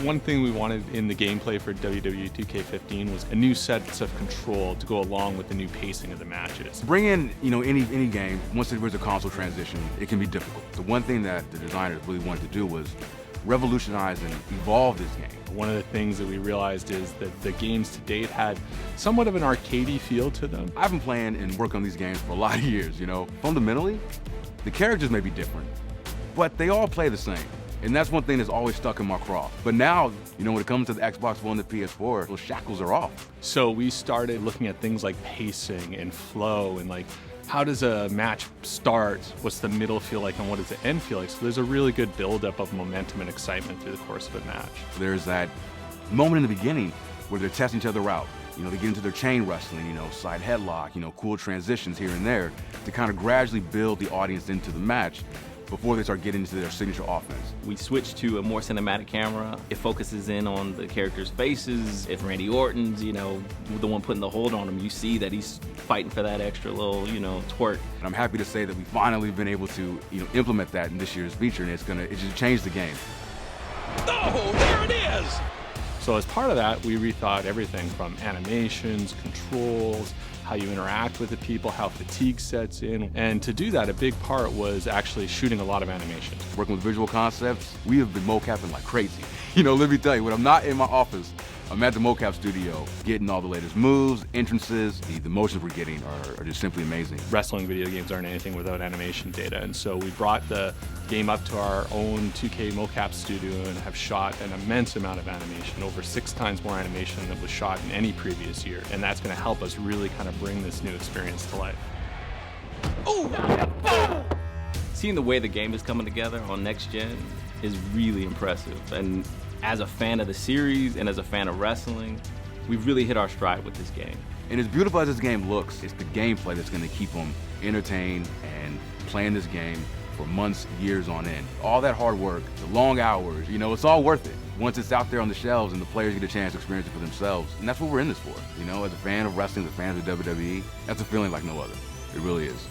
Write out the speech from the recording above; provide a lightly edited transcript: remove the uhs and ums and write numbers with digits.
One thing we wanted in the gameplay for WWE 2K15 was a new set of control to go along with the new pacing of the matches. Bring in, any game, once there's a console transition, it can be difficult. The one thing that the designers really wanted to do was revolutionize and evolve this game. One of the things that we realized is that the games to date had somewhat of an arcadey feel to them. I've been playing and working on these games for a lot of years, Fundamentally, the characters may be different, but they all play the same. And that's one thing that's always stuck in my craw. But now, when it comes to the Xbox One and the PS4, those shackles are off. So we started looking at things like pacing and flow and how does a match start? What's the middle feel like and what does the end feel like? So there's a really good buildup of momentum and excitement through the course of a match. There's that moment in the beginning where they're testing each other out. They get into their chain wrestling, side headlock, cool transitions here and there to kind of gradually build the audience into the match before they start getting into their signature offense. We switched to a more cinematic camera. It focuses in on the characters' faces. If Randy Orton's, the one putting the hold on him, you see that he's fighting for that extra little, twerk. And I'm happy to say that we finally been able to, implement that in this year's feature, and it just changed the game. Oh, there it is! So as part of that, we rethought everything from animations, controls, how you interact with the people, how fatigue sets in. And to do that, a big part was actually shooting a lot of animations. Working with visual concepts, we have been mocapping like crazy. Let me tell you, when I'm not in my office, I'm at the mocap studio getting all the latest moves, entrances. The motions we're getting are just simply amazing. Wrestling video games aren't anything without animation data, and so we brought the game up to our own 2K mocap studio and have shot an immense amount of animation, over 6 times more animation than was shot in any previous year, and that's going to help us really kind of bring this new experience to life. Ooh. Seeing the way the game is coming together on next gen is really impressive, and as a fan of the series and as a fan of wrestling, we've really hit our stride with this game. And as beautiful as this game looks, it's the gameplay that's going to keep them entertained and playing this game for months, years on end. All that hard work, the long hours, it's all worth it. Once it's out there on the shelves and the players get a chance to experience it for themselves. And that's what we're in this for. As a fan of wrestling, as a fan of the WWE, that's a feeling like no other. It really is.